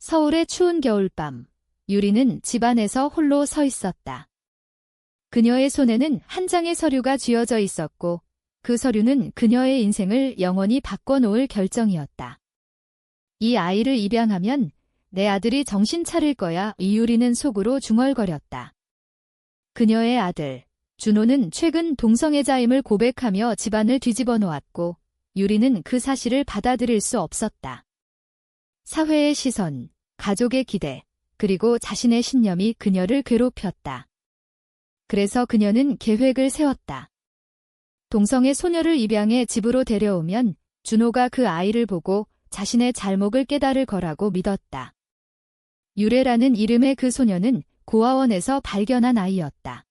서울의 추운 겨울밤, 유리는 집 안에서 홀로 서 있었다. 그녀의 손에는 한 장의 서류가 쥐어져 있었고 그 서류는 그녀의 인생을 영원히 바꿔놓을 결정이었다. 이 아이를 입양하면 내 아들이 정신 차릴 거야. 유리는 속으로 중얼거렸다. 그녀의 아들, 준호는 최근 동성애자임을 고백하며 집안을 뒤집어 놓았고 유리는 그 사실을 받아들일 수 없었다. 사회의 시선, 가족의 기대, 그리고 자신의 신념이 그녀를 괴롭혔다. 그래서 그녀는 계획을 세웠다. 동성애 소녀를 입양해 집으로 데려오면 준호가 그 아이를 보고 자신의 잘못을 깨달을 거라고 믿었다. 유래라는 이름의 그 소녀는 고아원에서 발견한 아이였다.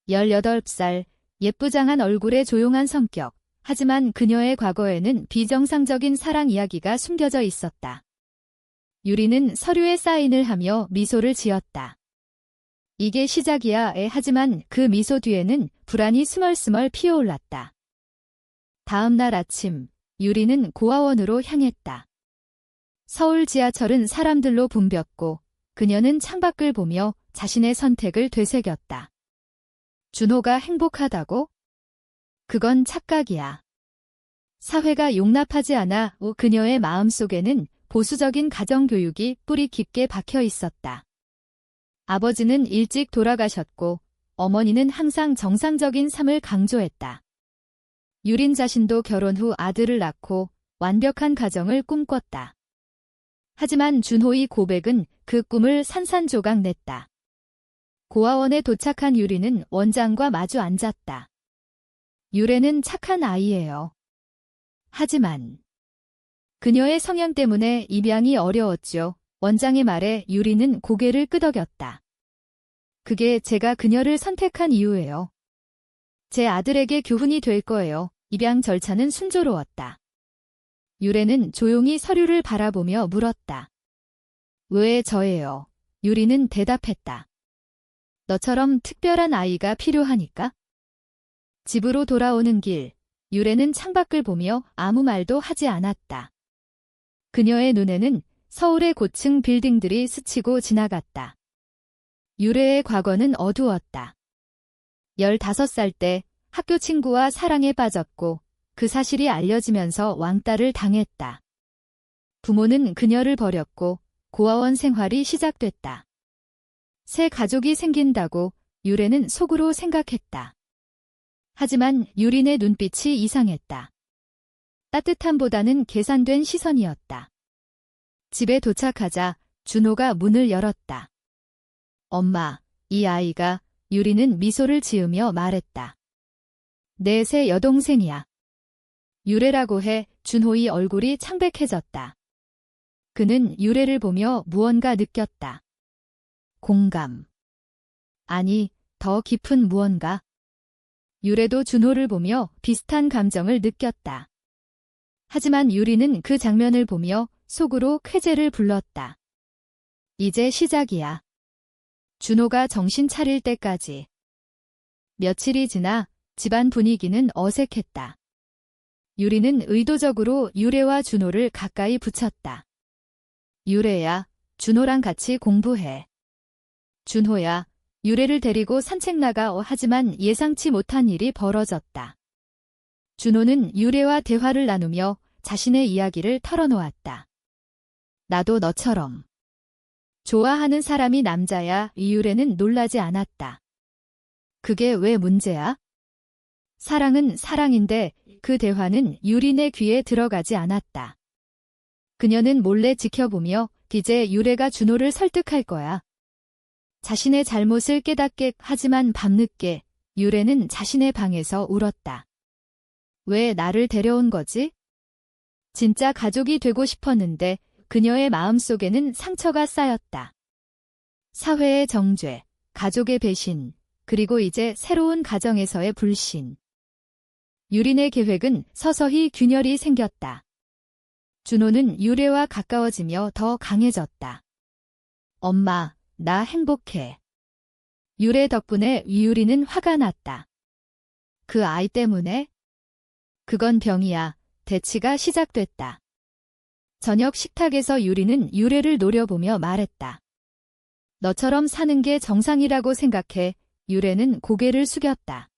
18살, 예쁘장한 얼굴에 조용한 성격, 하지만 그녀의 과거에는 비정상적인 사랑 이야기가 숨겨져 있었다. 유리는 서류에 사인을 하며 미소를 지었다. 이게 시작이야. 하지만 그 미소 뒤에는 불안이 스멀스멀 피어올랐다. 다음 날 아침, 유리는 고아원으로 향했다. 서울 지하철은 사람들로 붐볐고 그녀는 창밖을 보며 자신의 선택을 되새겼다. 준호가 행복하다고? 그건 착각이야. 사회가 용납하지 않아. 그녀의 마음속에는 보수적인 가정교육이 뿌리 깊게 박혀 있었다. 아버지는 일찍 돌아가셨고 어머니는 항상 정상적인 삶을 강조했다. 유린 자신도 결혼 후 아들을 낳고 완벽한 가정을 꿈꿨다. 하지만 준호의 고백은 그 꿈을 산산조각 냈다. 고아원에 도착한 유리는 원장과 마주 앉았다. 유래는 착한 아이예요. 하지만 그녀의 성향 때문에 입양이 어려웠죠. 원장의 말에 유리는 고개를 끄덕였다. 그게 제가 그녀를 선택한 이유예요. 제 아들에게 교훈이 될 거예요. 입양 절차는 순조로웠다. 유래는 조용히 서류를 바라보며 물었다. 왜 저예요? 유리는 대답했다. 너처럼 특별한 아이가 필요하니까? 집으로 돌아오는 길, 유래는 창밖을 보며 아무 말도 하지 않았다. 그녀의 눈에는 서울의 고층 빌딩들이 스치고 지나갔다. 유래의 과거는 어두웠다. 15살 때 학교 친구와 사랑에 빠졌고 그 사실이 알려지면서 왕따를 당했다. 부모는 그녀를 버렸고 고아원 생활이 시작됐다. 새 가족이 생긴다고 유래는 속으로 생각했다. 하지만 유린의 눈빛이 이상했다. 따뜻함보다는 계산된 시선이었다. 집에 도착하자 준호가 문을 열었다. 엄마, 이 아이가, 유리는 미소를 지으며 말했다. 내 새 여동생이야. 유래라고 해. 준호의 얼굴이 창백해졌다. 그는 유래를 보며 무언가 느꼈다. 공감. 아니, 더 깊은 무언가. 유래도 준호를 보며 비슷한 감정을 느꼈다. 하지만 유리는 그 장면을 보며 속으로 쾌재를 불렀다. 이제 시작이야. 준호가 정신 차릴 때까지. 며칠이 지나 집안 분위기는 어색했다. 유리는 의도적으로 유래와 준호를 가까이 붙였다. 유래야, 준호랑 같이 공부해. 준호야, 유래를 데리고 산책 나가. 하지만 예상치 못한 일이 벌어졌다. 준호는 유래와 대화를 나누며 자신의 이야기를 털어놓았다. 나도 너처럼. 좋아하는 사람이 남자야. 유래는 놀라지 않았다. 그게 왜 문제야? 사랑은 사랑인데 그 대화는 유린의 귀에 들어가지 않았다. 그녀는 몰래 지켜보며 이제 유래가 준호를 설득할 거야. 자신의 잘못을 깨닫게. 하지만 밤늦게 유래는 자신의 방에서 울었다. 왜 나를 데려온 거지? 진짜 가족이 되고 싶었는데 그녀의 마음속에는 상처가 쌓였다. 사회의 정죄, 가족의 배신, 그리고 이제 새로운 가정에서의 불신. 유린의 계획은 서서히 균열이 생겼다. 준호는 유래와 가까워지며 더 강해졌다. 엄마, 나 행복해. 유래 덕분에 유리는 화가 났다. 그 아이 때문에? 그건 병이야. 대치가 시작됐다. 저녁 식탁에서 유리는 유래를 노려보며 말했다. 너처럼 사는 게 정상이라고 생각해. 유래는 고개를 숙였다.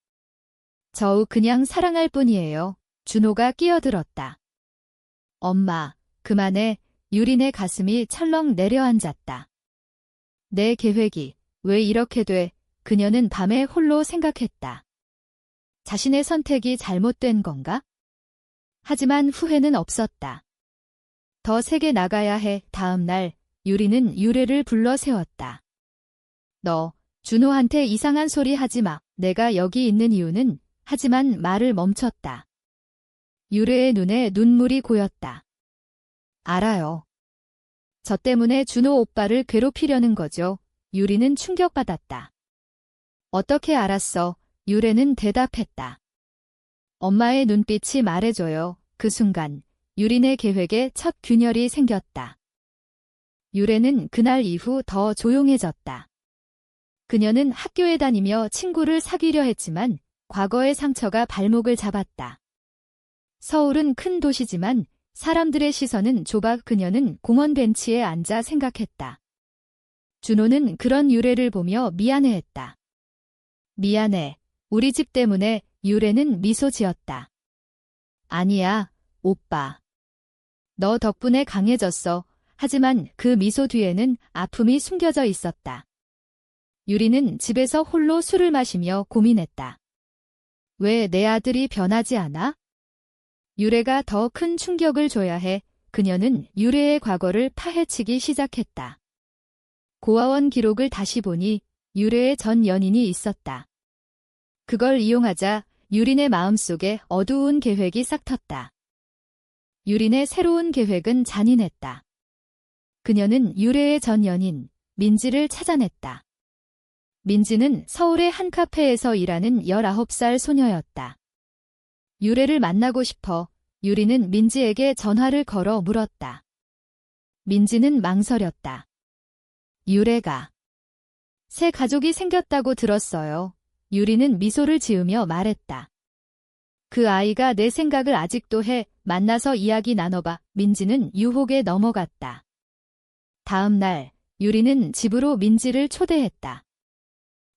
저 그냥 사랑할 뿐이에요. 준호가 끼어들었다. 엄마, 그만해. 유린의 가슴이 철렁 내려앉았다. 내 계획이 왜 이렇게 돼? 그녀는 밤에 홀로 생각했다. 자신의 선택이 잘못된 건가? 하지만 후회는 없었다. 더 세게 나가야 해. 다음 날 유리는 유래를 불러 세웠다. 너, 준호한테 이상한 소리 하지 마. 내가 여기 있는 이유는. 하지만 말을 멈췄다. 유래의 눈에 눈물이 고였다. 알아요. 저 때문에 준호 오빠를 괴롭히려는 거죠. 유리는 충격받았다. 어떻게 알았어? 유래는 대답했다. 엄마의 눈빛이 말해줘요. 그 순간 유린의 계획에 첫 균열이 생겼다. 유래는 그날 이후 더 조용해졌다. 그녀는 학교에 다니며 친구를 사귀려 했지만 과거의 상처가 발목을 잡았다. 서울은 큰 도시지만 사람들의 시선은 좁아. 그녀는 공원 벤치에 앉아 생각했다. 준호는 그런 유래를 보며 미안해했다. 미안해. 우리 집 때문에. 유래는 미소 지었다. 아니야, 오빠. 너 덕분에 강해졌어. 하지만 그 미소 뒤에는 아픔이 숨겨져 있었다. 유리는 집에서 홀로 술을 마시며 고민했다. 왜 내 아들이 변하지 않아? 유래가 더 큰 충격을 줘야 해. 그녀는 유래의 과거를 파헤치기 시작했다. 고아원 기록을 다시 보니 유래의 전 연인이 있었다. 그걸 이용하자 유린의 마음속에 어두운 계획이 싹텄다. 유린의 새로운 계획은 잔인했다. 그녀는 유래의 전 연인, 민지를 찾아냈다. 민지는 서울의 한 카페에서 일하는 19살 소녀였다. 유래를 만나고 싶어. 유리는 민지에게 전화를 걸어 물었다. 민지는 망설였다. 유래가 새 가족이 생겼다고 들었어요. 유리는 미소를 지으며 말했다. 그 아이가 내 생각을 아직도 해. 만나서 이야기 나눠봐. 민지는 유혹에 넘어갔다. 다음 날 유리는 집으로 민지를 초대했다.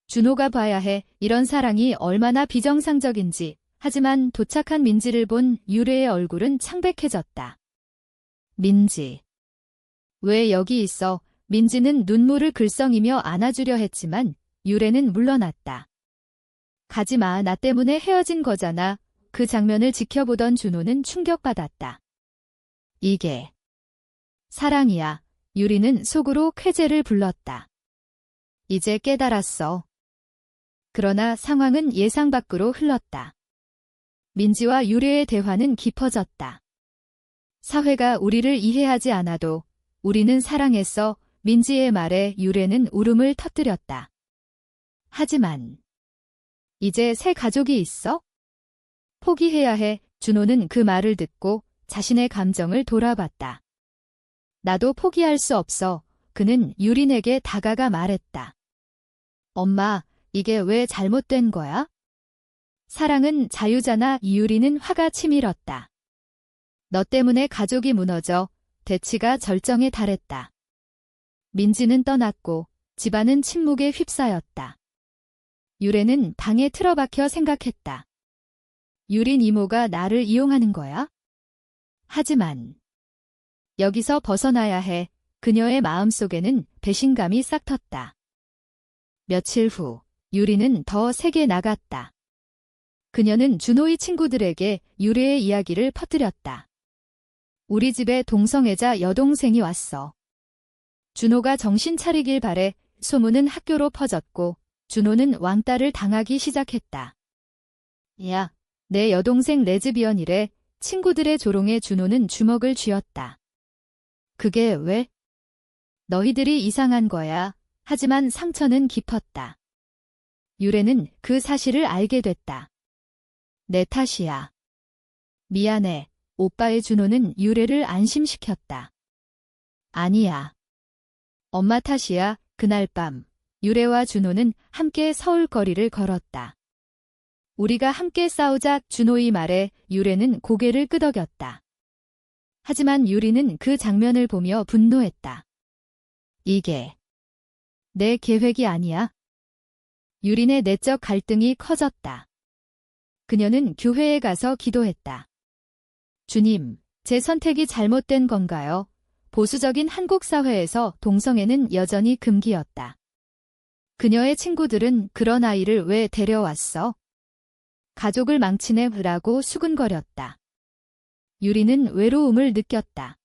준호가 봐야 해. 이런 사랑이 얼마나 비정상적인지. 하지만 도착한 민지를 본 유래의 얼굴은 창백해졌다. 민지. 왜 여기 있어? 민지는 눈물을 글썽이며 안아주려 했지만 유래는 물러났다. 가지 마. 나 때문에 헤어진 거잖아. 그 장면을 지켜보던 준호는 충격받았다. 이게 사랑이야. 유리는 속으로 쾌재를 불렀다. 이제 깨달았어. 그러나 상황은 예상 밖으로 흘렀다. 민지와 유래의 대화는 깊어졌다. 사회가 우리를 이해하지 않아도 우리는 사랑했어. 민지의 말에 유래는 울음을 터뜨렸다. 하지만 이제 새 가족이 있어? 포기해야 해. 준호는 그 말을 듣고 자신의 감정을 돌아봤다. 나도 포기할 수 없어. 그는 유린에게 다가가 말했다. 엄마, 이게 왜 잘못된 거야? 사랑은 자유잖아. 유리는 화가 치밀었다. 너 때문에 가족이 무너져. 대치가 절정에 달했다. 민지는 떠났고 집안은 침묵에 휩싸였다. 유래는 방에 틀어박혀 생각했다. 유린 이모가 나를 이용하는 거야? 하지만 여기서 벗어나야 해. 그녀의 마음속에는 배신감이 싹텄다. 며칠 후 유리는 더 세게 나갔다. 그녀는 준호의 친구들에게 유래의 이야기를 퍼뜨렸다. 우리 집에 동성애자 여동생이 왔어. 준호가 정신 차리길 바래. 소문은 학교로 퍼졌고 준호는 왕따를 당하기 시작했다. 야, 내 여동생 레즈비언이래. 친구들의 조롱에 준호는 주먹을 쥐었다. 그게 왜? 너희들이 이상한 거야. 하지만 상처는 깊었다. 유래는 그 사실을 알게 됐다. 내 탓이야. 미안해. 오빠의 준호는 유래를 안심시켰다. 아니야. 엄마 탓이야. 그날 밤 유래와 준호는 함께 서울 거리를 걸었다. 우리가 함께 싸우자. 준호의 말에 유래는 고개를 끄덕였다. 하지만 유리는 그 장면을 보며 분노했다. 이게 내 계획이 아니야. 유린의 내적 갈등이 커졌다. 그녀는 교회에 가서 기도했다. 주님, 제 선택이 잘못된 건가요? 보수적인 한국 사회에서 동성애는 여전히 금기였다. 그녀의 친구들은 그런 아이를 왜 데려왔어? 가족을 망치네라고 수군거렸다. 유리는 외로움을 느꼈다.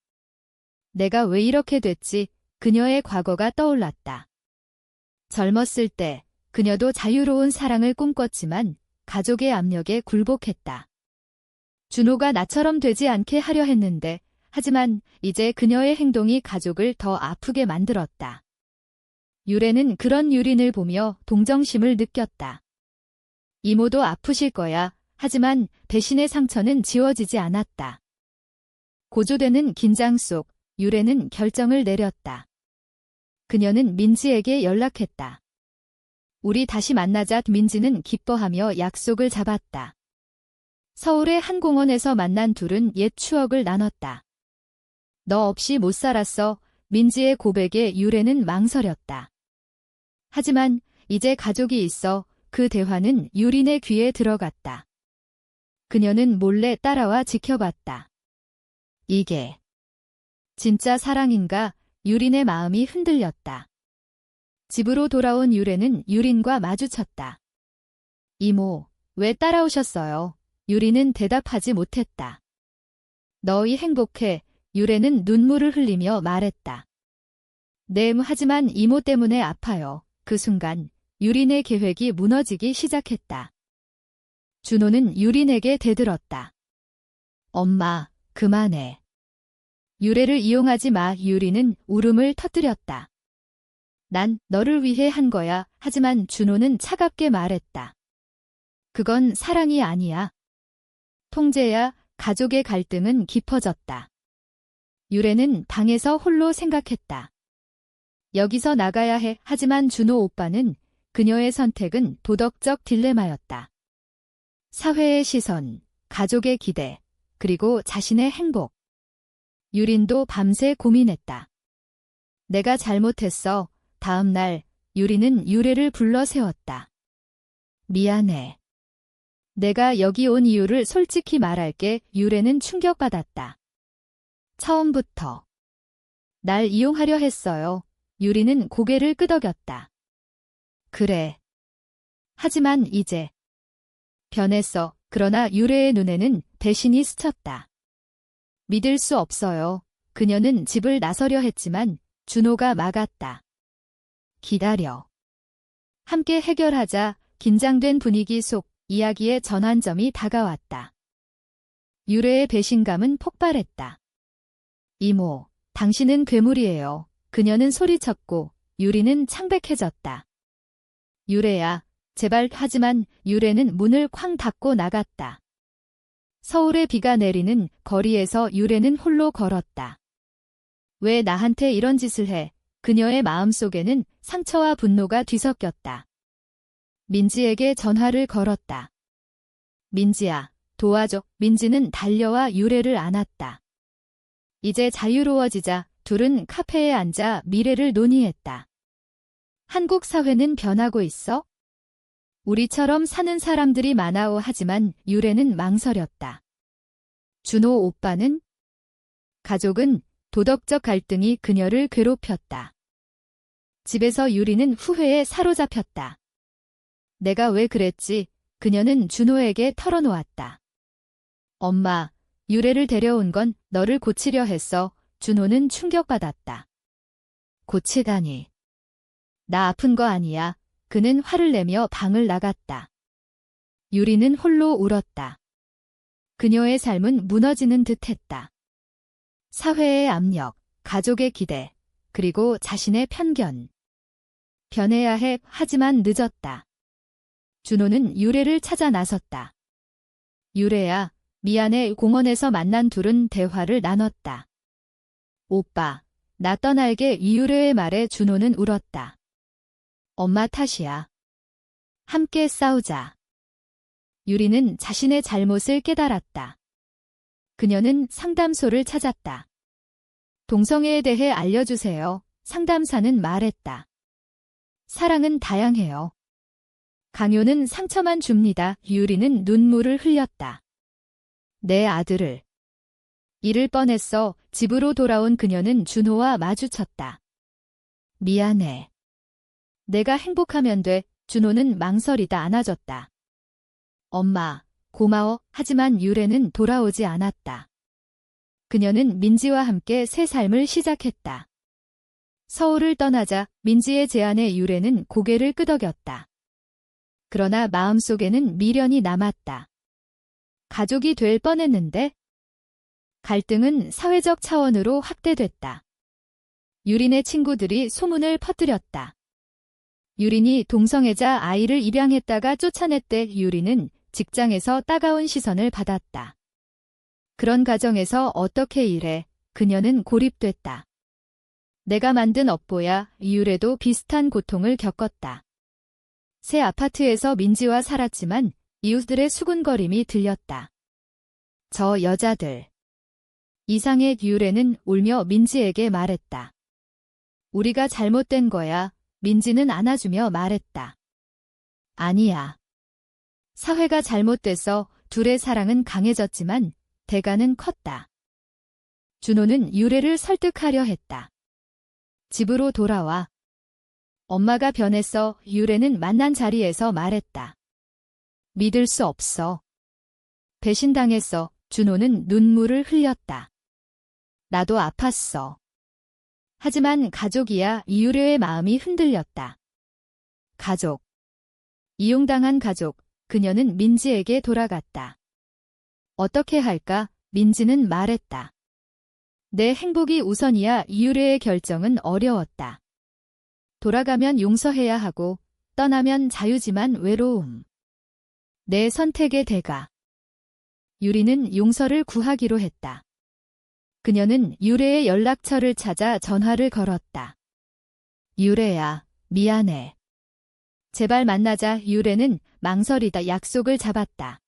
내가 왜 이렇게 됐지? 그녀의 과거가 떠올랐다. 젊었을 때 그녀도 자유로운 사랑을 꿈꿨지만 가족의 압력에 굴복했다. 준호가 나처럼 되지 않게 하려 했는데 하지만 이제 그녀의 행동이 가족을 더 아프게 만들었다. 유래는 그런 유린을 보며 동정심을 느꼈다. 이모도 아프실 거야. 하지만 배신의 상처는 지워지지 않았다. 고조되는 긴장 속 유래는 결정을 내렸다. 그녀는 민지에게 연락했다. 우리 다시 만나자. 민지는 기뻐하며 약속을 잡았다. 서울의 한 공원에서 만난 둘은 옛 추억을 나눴다. 너 없이 못 살았어. 민지의 고백에 유래는 망설였다. 하지만 이제 가족이 있어. 그 대화는 유린의 귀에 들어갔다. 그녀는 몰래 따라와 지켜봤다. 이게 진짜 사랑인가? 유린의 마음이 흔들렸다. 집으로 돌아온 유래는 유린과 마주쳤다. 이모, 왜 따라오셨어요? 유린은 대답하지 못했다. 너희 행복해. 유래는 눈물을 흘리며 말했다. 네, 하지만 이모 때문에 아파요. 그 순간 유린의 계획이 무너지기 시작했다. 준호는 유린에게 대들었다. 엄마, 그만해. 유래를 이용하지 마. 유린은 울음을 터뜨렸다. 난 너를 위해 한 거야. 하지만 준호는 차갑게 말했다. 그건 사랑이 아니야. 통제야. 가족의 갈등은 깊어졌다. 유래는 방에서 홀로 생각했다. 여기서 나가야 해. 하지만 준호 오빠는 그녀의 선택은 도덕적 딜레마였다. 사회의 시선, 가족의 기대, 그리고 자신의 행복. 유린도 밤새 고민했다. 내가 잘못했어. 다음 날 유린은 유래를 불러 세웠다. 미안해. 내가 여기 온 이유를 솔직히 말할게. 유래는 충격받았다. 처음부터 날 이용하려 했어요. 유리는 고개를 끄덕였다. 그래. 하지만 이제 변했어. 그러나 유래의 눈에는 배신이 스쳤다. 믿을 수 없어요. 그녀는 집을 나서려 했지만 준호가 막았다. 기다려. 함께 해결하자. 긴장된 분위기 속 이야기의 전환점이 다가왔다. 유래의 배신감은 폭발했다. 이모, 당신은 괴물이에요. 그녀는 소리쳤고 유리는 창백해졌다. 유래야, 제발. 하지만 유래는 문을 쾅 닫고 나갔다. 서울의 비가 내리는 거리에서 유래는 홀로 걸었다. 왜 나한테 이런 짓을 해? 그녀의 마음속에는 상처와 분노가 뒤섞였다. 민지에게 전화를 걸었다. 민지야, 도와줘. 민지는 달려와 유래를 안았다. 이제 자유로워지자. 둘은 카페에 앉아 미래를 논의했다. 한국 사회는 변하고 있어? 우리처럼 사는 사람들이 많아오. 하지만 유래는 망설였다. 준호 오빠는? 가족은 도덕적 갈등이 그녀를 괴롭혔다. 집에서 유리는 후회에 사로잡혔다. 내가 왜 그랬지? 그녀는 준호에게 털어놓았다. 엄마, 유래를 데려온 건 너를 고치려 했어. 준호는 충격받았다. 고치다니. 나 아픈 거 아니야. 그는 화를 내며 방을 나갔다. 유리는 홀로 울었다. 그녀의 삶은 무너지는 듯했다. 사회의 압력, 가족의 기대, 그리고 자신의 편견. 변해야 해. 하지만 늦었다. 준호는 유래를 찾아 나섰다. 유래야, 미안해. 공원에서 만난 둘은 대화를 나눴다. 오빠, 나 떠날게. 유래의 말에 준호는 울었다. 엄마 탓이야. 함께 싸우자. 유리는 자신의 잘못을 깨달았다. 그녀는 상담소를 찾았다. 동성애에 대해 알려주세요. 상담사는 말했다. 사랑은 다양해요. 강요는 상처만 줍니다. 유리는 눈물을 흘렸다. 내 아들을 잃을 뻔했어. 집으로 돌아온 그녀는 준호와 마주쳤다. 미안해. 내가 행복하면 돼. 준호는 망설이다 안아줬다. 엄마, 고마워. 하지만 유래는 돌아오지 않았다. 그녀는 민지와 함께 새 삶을 시작했다. 서울을 떠나자 민지의 제안에 유래는 고개를 끄덕였다. 그러나 마음속에는 미련이 남았다. 가족이 될 뻔했는데 갈등은 사회적 차원으로 확대됐다. 유린의 친구들이 소문을 퍼뜨렸다. 유린이 동성애자 아이를 입양했다가 쫓아냈대. 유린은 직장에서 따가운 시선을 받았다. 그런 가정에서 어떻게 일해? 그녀는 고립됐다. 내가 만든 업보야. 유래도 비슷한 고통을 겪었다. 새 아파트에서 민지와 살았지만 이웃들의 수군거림이 들렸다. 저 여자들. 이상해. 유래는 울며 민지에게 말했다. 우리가 잘못된 거야. 민지는 안아주며 말했다. 아니야. 사회가 잘못돼서 둘의 사랑은 강해졌지만 대가는 컸다. 준호는 유래를 설득하려 했다. 집으로 돌아와. 엄마가 변했어. 유래는 만난 자리에서 말했다. 믿을 수 없어. 배신당했어. 준호는 눈물을 흘렸다. 나도 아팠어. 하지만 가족이야. 유래의 마음이 흔들렸다. 가족. 이용당한 가족. 그녀는 민지에게 돌아갔다. 어떻게 할까? 민지는 말했다. 내 행복이 우선이야. 유래의 결정은 어려웠다. 돌아가면 용서해야 하고 떠나면 자유지만 외로움. 내 선택의 대가. 유리는 용서를 구하기로 했다. 그녀는 유래의 연락처를 찾아 전화를 걸었다. 유래야, 미안해. 제발 만나자. 유래는 망설이다 약속을 잡았다.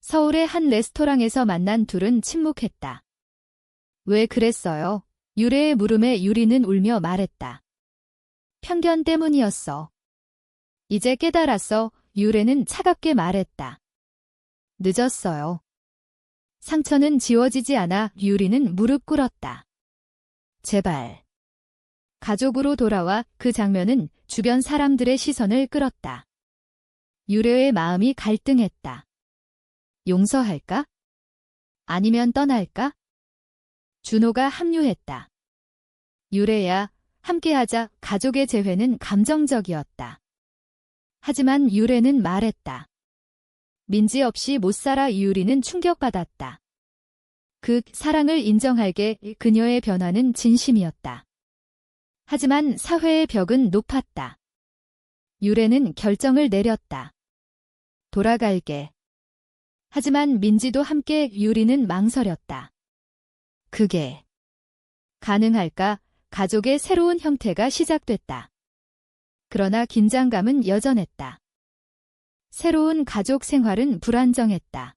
서울의 한 레스토랑에서 만난 둘은 침묵했다. 왜 그랬어요? 유래의 물음에 유리는 울며 말했다. 편견 때문이었어. 이제 깨달았어. 유래는 차갑게 말했다. 늦었어요. 상처는 지워지지 않아. 유리는 무릎 꿇었다. 제발. 가족으로 돌아와. 그 장면은 주변 사람들의 시선을 끌었다. 유래의 마음이 갈등했다. 용서할까? 아니면 떠날까? 준호가 합류했다. 유래야, 함께하자. 가족의 재회는 감정적이었다. 하지만 유래는 말했다. 민지 없이 못 살아. 유리는 충격받았다. 그 사랑을 인정할게. 그녀의 변화는 진심이었다. 하지만 사회의 벽은 높았다. 유래는 결정을 내렸다. 돌아갈게. 하지만 민지도 함께. 유리는 망설였다. 그게 가능할까? 가족의 새로운 형태가 시작됐다. 그러나 긴장감은 여전했다. 새로운 가족 생활은 불안정했다.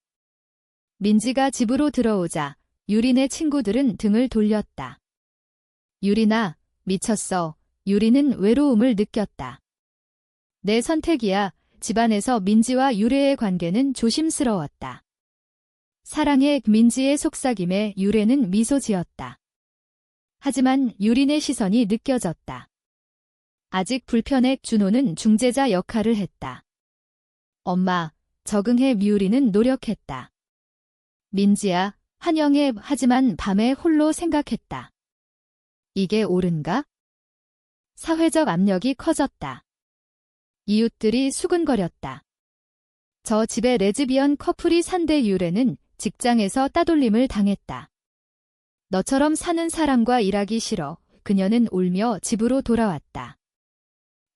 민지가 집으로 들어오자 유린의 친구들은 등을 돌렸다. 유린아, 미쳤어. 유리는 외로움을 느꼈다. 내 선택이야. 집안에서 민지와 유래의 관계는 조심스러웠다. 사랑의 민지의 속삭임에 유래는 미소 지었다. 하지만 유린의 시선이 느껴졌다. 아직 불편해. 준호는 중재자 역할을 했다. 엄마, 적응해. 유리는 노력했다. 민지야, 환영해. 하지만 밤에 홀로 생각했다. 이게 옳은가? 사회적 압력이 커졌다. 이웃들이 수근거렸다. 저 집에 레즈비언 커플이 산대. 유래는 직장에서 따돌림을 당했다. 너처럼 사는 사람과 일하기 싫어. 그녀는 울며 집으로 돌아왔다.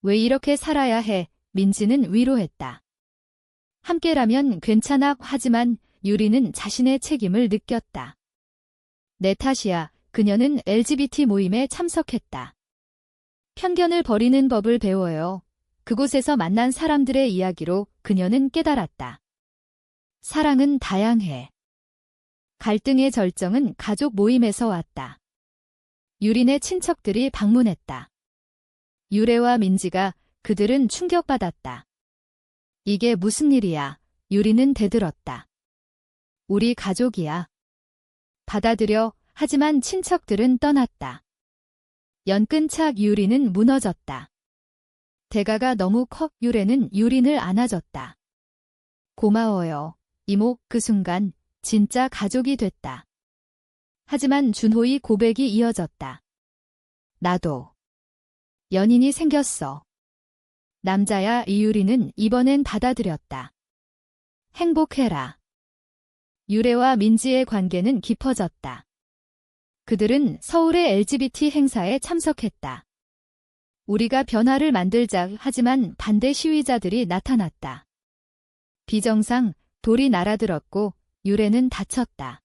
왜 이렇게 살아야 해? 민지는 위로했다. 함께라면 괜찮아. 하지만 유리는 자신의 책임을 느꼈다. 내 탓이야. 그녀는 LGBT 모임에 참석했다. 편견을 버리는 법을 배워요. 그곳에서 만난 사람들의 이야기로 그녀는 깨달았다. 사랑은 다양해. 갈등의 절정은 가족 모임에서 왔다. 유린의 친척들이 방문했다. 유래와 민지가 그들은 충격받았다. 이게 무슨 일이야? 유리는 대들었다. 우리 가족이야. 받아들여. 하지만 친척들은 떠났다. 연끈착 유리는 무너졌다. 대가가 너무 커. 유래는 유린을 안아줬다. 고마워요. 이모. 그 순간 진짜 가족이 됐다. 하지만 준호의 고백이 이어졌다. 나도 연인이 생겼어. 남자야. 이유리는 이번엔 받아들였다. 행복해라. 유래와 민지의 관계는 깊어졌다. 그들은 서울의 LGBT 행사에 참석했다. 우리가 변화를 만들자. 하지만 반대 시위자들이 나타났다. 비정상 돌이 날아들었고 유래는 다쳤다.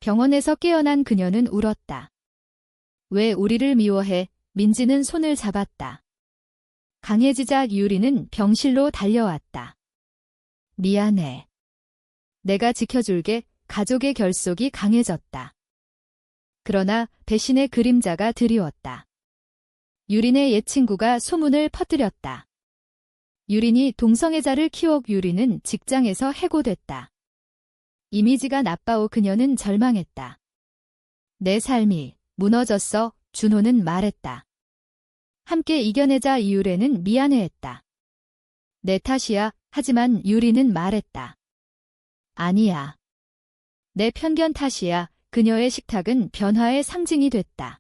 병원에서 깨어난 그녀는 울었다. 왜 우리를 미워해? 민지는 손을 잡았다. 강해지자 유리는 병실로 달려왔다. 미안해. 내가 지켜줄게. 가족의 결속이 강해졌다. 그러나 배신의 그림자가 드리웠다. 유린의 옛 친구가 소문을 퍼뜨렸다. 유린이 동성애자를 키워. 유리는 직장에서 해고됐다. 이미지가 나빠오. 그녀는 절망했다. 내 삶이 무너졌어. 준호는 말했다. 함께 이겨내자. 이유래는 미안해했다. 내 탓이야. 하지만 유리는 말했다. 아니야. 내 편견 탓이야. 그녀의 식탁은 변화의 상징이 됐다.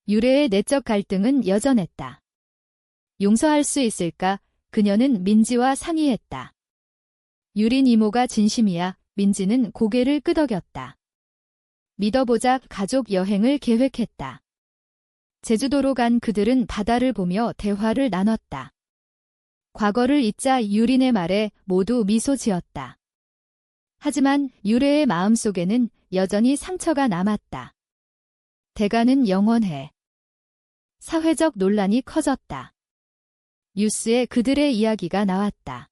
유래의 내적 갈등은 여전했다. 용서할 수 있을까? 그녀는 민지와 상의했다. 유린 이모가 진심이야. 민지는 고개를 끄덕였다. 믿어보자. 가족 여행을 계획했다. 제주도로 간 그들은 바다를 보며 대화를 나눴다. 과거를 잊자. 유린의 말에 모두 미소 지었다. 하지만 유래의 마음속에는 여전히 상처가 남았다. 대가는 영원해. 사회적 논란이 커졌다. 뉴스에 그들의 이야기가 나왔다.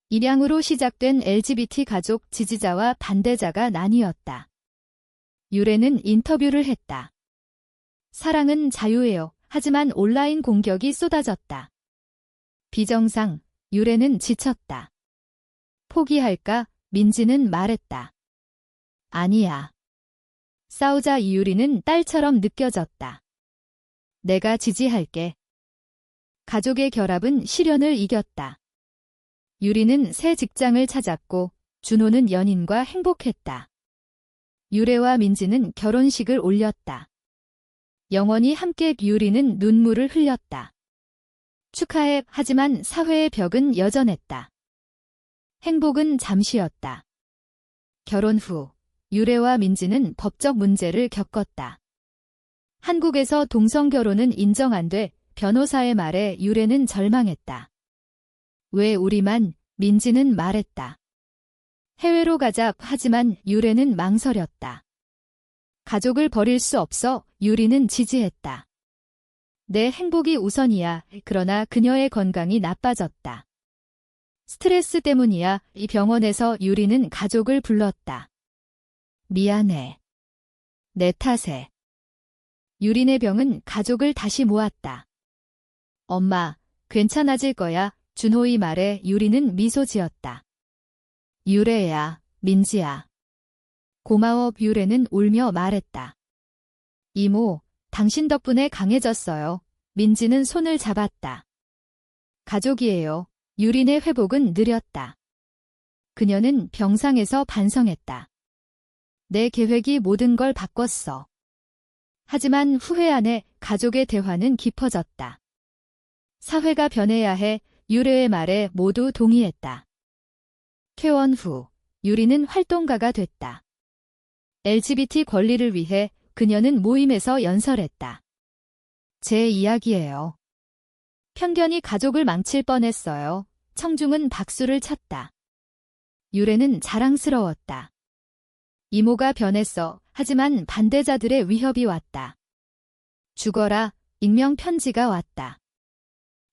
입양으로 시작된 LGBT 가족 지지자와 반대자가 나뉘었다. 유래는 인터뷰를 했다. 사랑은 자유예요. 하지만 온라인 공격이 쏟아졌다. 비정상. 유래는 지쳤다. 포기할까? 민지는 말했다. 아니야. 싸우자. 이유리는 딸처럼 느껴졌다. 내가 지지할게. 가족의 결합은 시련을 이겼다. 유리는 새 직장을 찾았고 준호는 연인과 행복했다. 유래와 민지는 결혼식을 올렸다. 영원히 함께. 유리는 눈물을 흘렸다. 축하해. 하지만 사회의 벽은 여전했다. 행복은 잠시였다. 결혼 후 유래와 민지는 법적 문제를 겪었다. 한국에서 동성결혼은 인정 안 돼. 변호사의 말에 유래는 절망했다. 왜 우리만? 민지는 말했다. 해외로 가자. 하지만 유래는 망설였다. 가족을 버릴 수 없어. 유리는 지지했다. 내 행복이 우선이야. 그러나 그녀의 건강이 나빠졌다. 스트레스 때문이야. 이 병원에서 유리는 가족을 불렀다. 미안해. 내 탓에. 유린의 병은 가족을 다시 모았다. 엄마, 괜찮아질 거야. 준호의 말에 유리는 미소 지었다. 유래야, 민지야. 고마워. 유래는 울며 말했다. 이모, 당신 덕분에 강해졌어요. 민지는 손을 잡았다. 가족이에요. 유린의 회복은 느렸다. 그녀는 병상에서 반성했다. 내 계획이 모든 걸 바꿨어. 하지만 후회 안에 가족의 대화는 깊어졌다. 사회가 변해야 해. 유래의 말에 모두 동의했다. 퇴원 후 유리는 활동가가 됐다. LGBT 권리를 위해 그녀는 모임에서 연설했다. 제 이야기예요. 편견이 가족을 망칠 뻔했어요. 청중은 박수를 쳤다. 유래는 자랑스러웠다. 이모가 변했어. 하지만 반대자들의 위협이 왔다. 죽어라. 익명 편지가 왔다.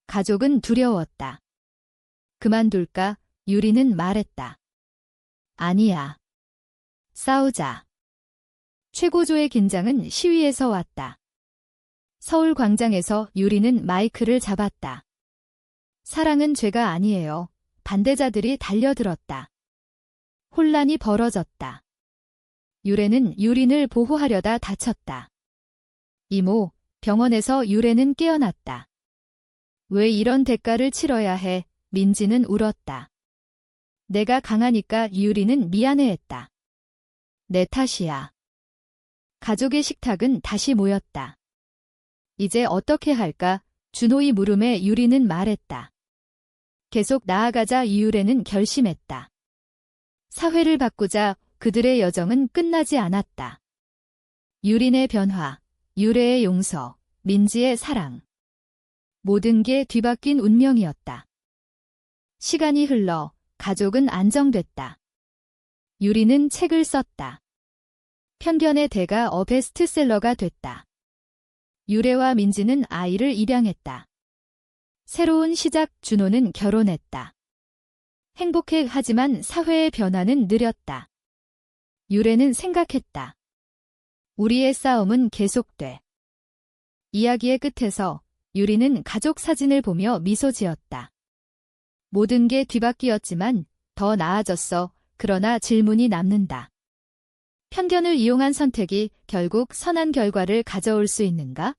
가족은 두려웠다. 그만둘까? 유리는 말했다. 아니야. 싸우자. 최고조의 긴장은 시위에서 왔다. 서울 광장에서 유리는 마이크를 잡았다. 사랑은 죄가 아니에요. 반대자들이 달려들었다. 혼란이 벌어졌다. 유래는 유린을 보호하려다 다쳤다. 이모, 병원에서 유래는 깨어났다. 왜 이런 대가를 치러야 해? 민지는 울었다. 내가 강하니까 유리는 미안해했다. 내 탓이야. 가족의 식탁은 다시 모였다. 이제 어떻게 할까? 준호의 물음에 유리는 말했다. 계속 나아가자. 유래는 결심했다. 사회를 바꾸자. 그들의 여정은 끝나지 않았다. 유린의 변화, 유래의 용서, 민지의 사랑. 모든 게 뒤바뀐 운명이었다. 시간이 흘러 가족은 안정됐다. 유리는 책을 썼다. 편견의 대가 베스트셀러가 됐다. 유래와 민지는 아이를 입양했다. 새로운 시작. 준호는 결혼했다. 행복해. 하지만 사회의 변화는 느렸다. 유래는 생각했다. 우리의 싸움은 계속돼. 이야기의 끝에서 유리는 가족 사진을 보며 미소 지었다. 모든 게 뒤바뀌었지만 더 나아졌어. 그러나 질문이 남는다. 편견을 이용한 선택이 결국 선한 결과를 가져올 수 있는가?